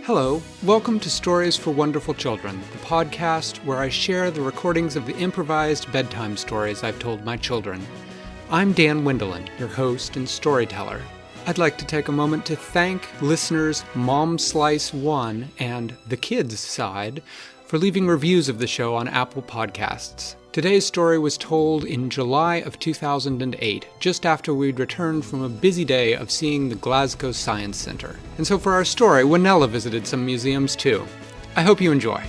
Hello, welcome to Stories for Wonderful Children, the podcast where I share the recordings of the improvised bedtime stories I've told my children. I'm Dan Wendelin, your host and storyteller. I'd like to take a moment to thank listeners Mom Slice 1 and The Kids Side for leaving reviews of the show on Apple Podcasts. Today's story was told in July of 2008, just after we'd returned from a busy day of seeing the Glasgow Science Centre. And so for our story, Winella visited some museums too. I hope you enjoy.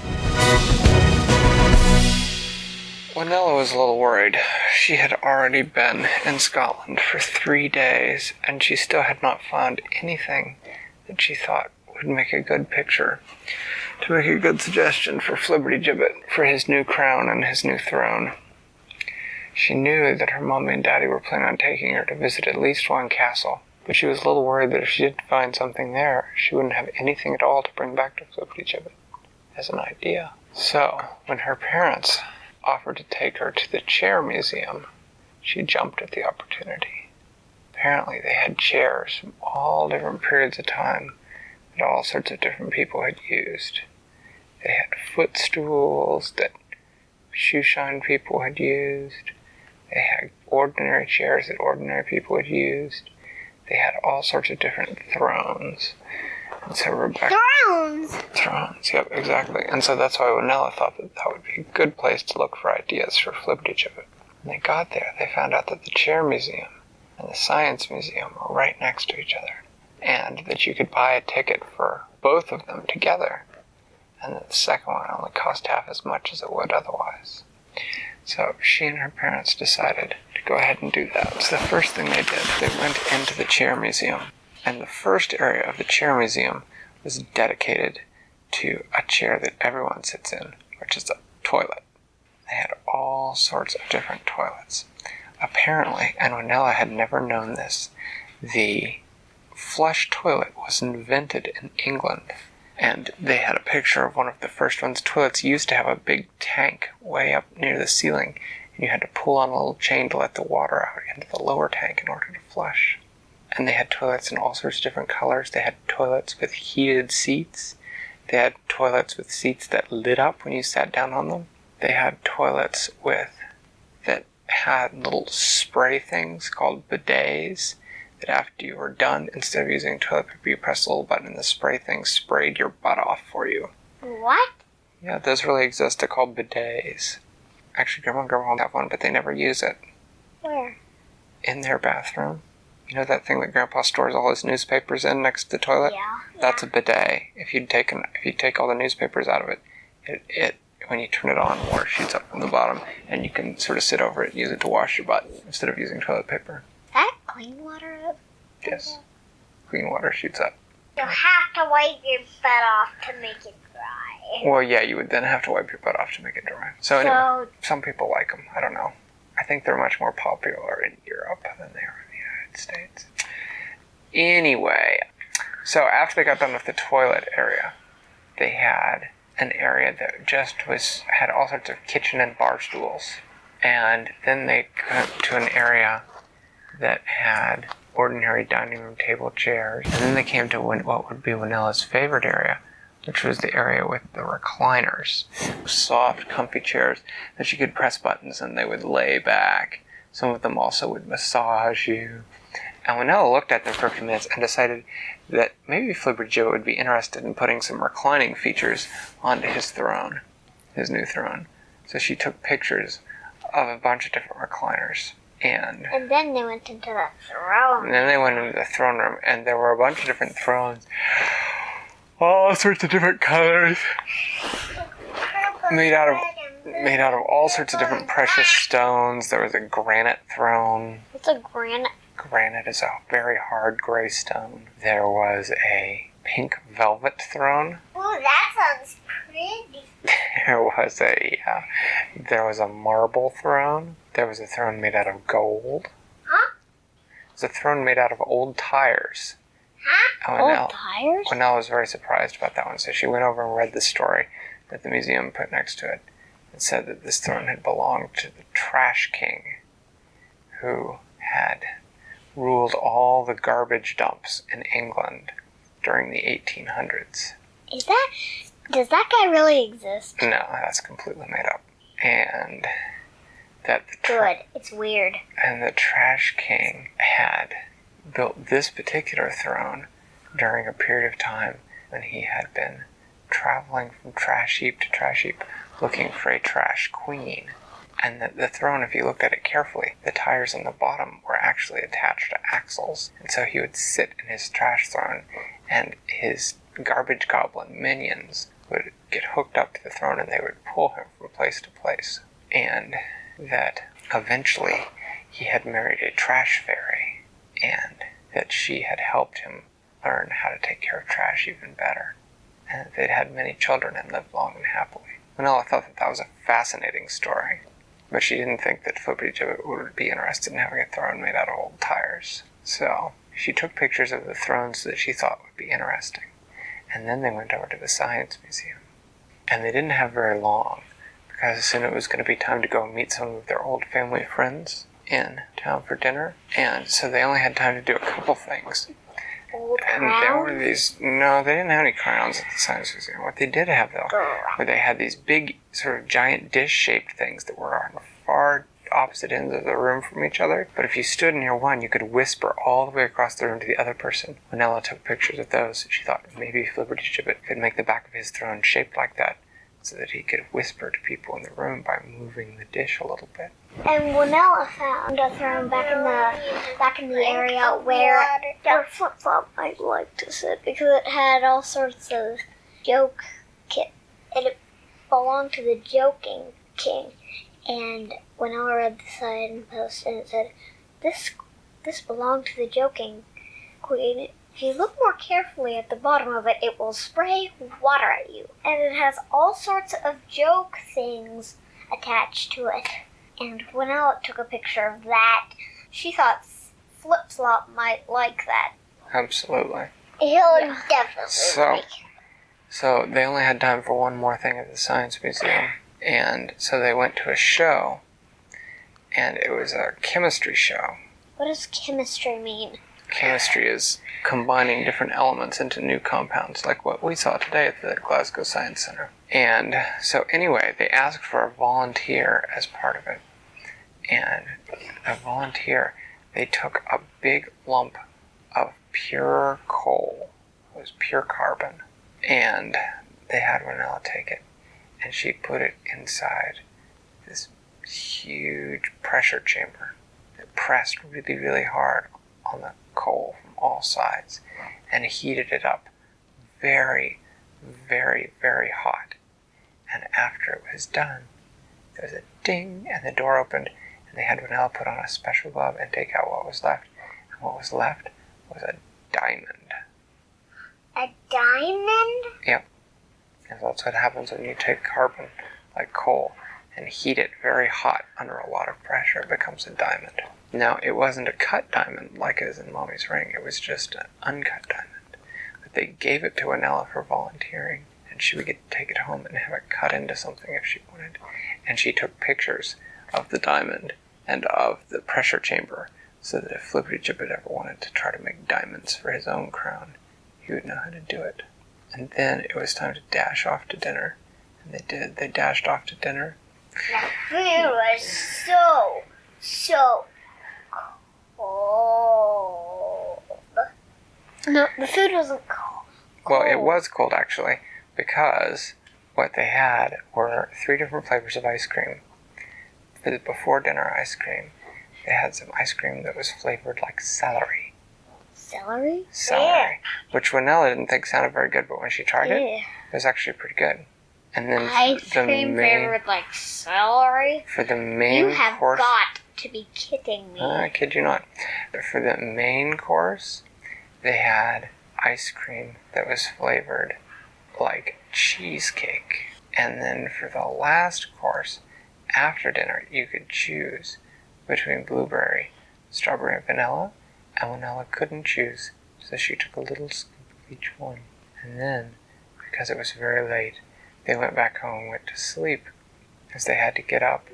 Winella was a little worried. She had already been in Scotland for 3 days, and she still had not found anything that she thought would make a good picture, to make a good suggestion for Flibbertygibit, for his new crown and his new throne. She knew that her mommy and daddy were planning on taking her to visit at least one castle, but she was a little worried that if she did find something there, she wouldn't have anything at all to bring back to Flibbertygibit as an idea. So, when her parents offered to take her to the chair museum, she jumped at the opportunity. Apparently they had chairs from all different periods of time that all sorts of different people had used. They had footstools that shoeshine people had used. They had ordinary chairs that ordinary people had used. They had all sorts of different thrones. And so Rebecca... Thrones, yep, exactly. And so that's why Winella thought that that would be a good place to look for ideas for Flibbertygibit. When they got there, they found out that the Chair Museum and the Science Museum were right next to each other, and that you could buy a ticket for both of them together, and that the second one only cost half as much as it would otherwise. So she and her parents decided to go ahead and do that. So the first thing they did, they went into the Chair Museum, and the first area of the Chair Museum was dedicated to a chair that everyone sits in, which is a toilet. They had all sorts of different toilets. Apparently, and Winella had never known this, the flush toilet was invented in England, and they had a picture of one of the first ones. Toilets used to have a big tank way up near the ceiling, and you had to pull on a little chain to let the water out into the lower tank in order to flush. And they had toilets in all sorts of different colors. They had toilets with heated seats. They had toilets with seats that lit up when you sat down on them. They had toilets that had little spray things called bidets, that after you were done, instead of using toilet paper, you pressed a little button and the spray thing sprayed your butt off for you. What? Yeah, those really exist. They're called bidets. Actually, Grandma and Grandma have one, but they never use it. Where? In their bathroom. You know that thing that Grandpa stores all his newspapers in next to the toilet? Yeah. That's a bidet. If you take all the newspapers out of it, it when you turn it on, water shoots up from the bottom, and you can sort of sit over it and use it to wash your butt instead of using toilet paper. That clean water up? Yes. Clean water shoots up. You have to wipe your butt off to make it dry. Well, yeah, you would then have to wipe your butt off to make it dry. So anyway, some people like them. I don't know. I think they're much more popular in Europe than they are in the United States. Anyway, so after they got done with the toilet area, they had an area that just had all sorts of kitchen and bar stools. And then they got to an area that had ordinary dining room table chairs. And then they came to what would be Winella's favorite area, which was the area with the recliners. Soft, comfy chairs that you could press buttons and they would lay back. Some of them also would massage you. And Winella looked at them for a few minutes and decided that maybe Flibbertygibit would be interested in putting some reclining features onto his throne, his new throne. So she took pictures of a bunch of different recliners. And then they went into the throne. And then they went into the throne room, and there were a bunch of different thrones, all sorts of different colors, made out of all sorts of different precious stones. There was a granite throne. What's a granite? Granite is a very hard gray stone. There was a pink velvet throne. Oh, that sounds pretty. There was a marble throne. There was a throne made out of gold. Huh? It was a throne made out of old tires. Huh? Old tires? Winella was very surprised about that one, so she went over and read the story that the museum put next to it. It said that this throne had belonged to the Trash King, who had ruled all the garbage dumps in England during the 1800s. Does that guy really exist? No, that's completely made up. And that Good. It's weird. And the Trash King had built this particular throne during a period of time when he had been traveling from trash heap to trash heap looking for a trash queen. And the throne, if you looked at it carefully, the tires on the bottom were actually attached to axles. And so he would sit in his trash throne, and his garbage goblin minions would get hooked up to the throne, and they would pull him from place to place. And that eventually he had married a trash fairy, and that she had helped him learn how to take care of trash even better. And they'd had many children and lived long and happily. Winella thought that was a fascinating story, but she didn't think that Flibbertygibit would be interested in having a throne made out of old tires. So she took pictures of the thrones that she thought would be interesting, and then they went over to the Science Museum. And they didn't have very long, because soon it was going to be time to go meet some of their old family friends in town for dinner, and so they only had time to do a couple things. Old And crowns? there were these, no, they didn't have any crowns at the Science Museum. What they did have, though, were they had these big, sort of giant dish-shaped things that were on the far opposite ends of the room from each other. But if you stood near one, you could whisper all the way across the room to the other person. Winella took pictures of those. She thought maybe Flibbertygibit could make the back of his throne shaped like that, so that he could whisper to people in the room by moving the dish a little bit. And Winella found a throne back in the area where Flip-Flop might like to sit, because it had all sorts of joke kit. It belonged to the Joking King. And Winella read the sign post, and it said, "This belonged to the Joking Queen. If you look more carefully at the bottom of it, it will spray water at you." And it has all sorts of joke things attached to it. And Winella took a picture of that. She thought Flip-Flop might like that. Absolutely. He'll definitely like it. So they only had time for one more thing at the Science Museum. And so they went to a show, and it was a chemistry show. What does chemistry mean? Chemistry is combining different elements into new compounds, like what we saw today at the Glasgow Science Center. And so anyway, they asked for a volunteer as part of it. And a volunteer, they took a big lump of pure coal. It was pure carbon. And they had Winella take it, and she put it inside this huge pressure chamber that pressed really, really hard on the coal from all sides and heated it up very, very, very hot. And after it was done, there was a ding, and the door opened, and they had Winella put on a special glove and take out what was left. And what was left was a diamond. A diamond? Yep. And that's what happens when you take carbon, like coal, and heat it very hot under a lot of pressure. It becomes a diamond. Now, it wasn't a cut diamond like it is in Mommy's ring. It was just an uncut diamond. But they gave it to Winella for volunteering, and she would get to take it home and have it cut into something if she wanted. And she took pictures of the diamond and of the pressure chamber, so that if Flibbertygibit ever wanted to try to make diamonds for his own crown, he would know how to do it. And then it was time to dash off to dinner. And they did. They dashed off to dinner. The food was so cold. No, the food wasn't cold. Well, it was cold, actually, because what they had were 3 different flavors of ice cream. For the before dinner ice cream, they had some ice cream that was flavored like celery. Celery? Celery. Which Winella didn't think sounded very good, but when she tried it, it was actually pretty good. And then ice cream flavored like celery? For the main course... You have got to be kidding me. I kid you not. For the main course, they had ice cream that was flavored like cheesecake. And then for the last course, after dinner, you could choose between blueberry, strawberry, and vanilla. And Winella couldn't choose, so she took a little scoop of each one. And then, because it was very late, they went back home and went to sleep, as they had to get up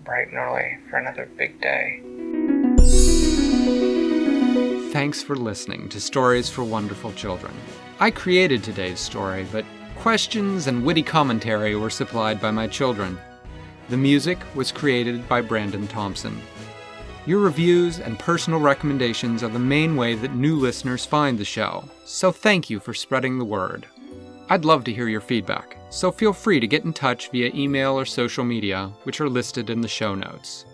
bright and early for another big day. Thanks for listening to Stories for Wonderful Children. I created today's story, but questions and witty commentary were supplied by my children. The music was created by Brandon Thompson. Your reviews and personal recommendations are the main way that new listeners find the show, so thank you for spreading the word. I'd love to hear your feedback, so feel free to get in touch via email or social media, which are listed in the show notes.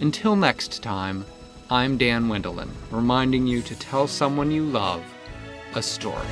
Until next time, I'm Dan Wendelin, reminding you to tell someone you love a story.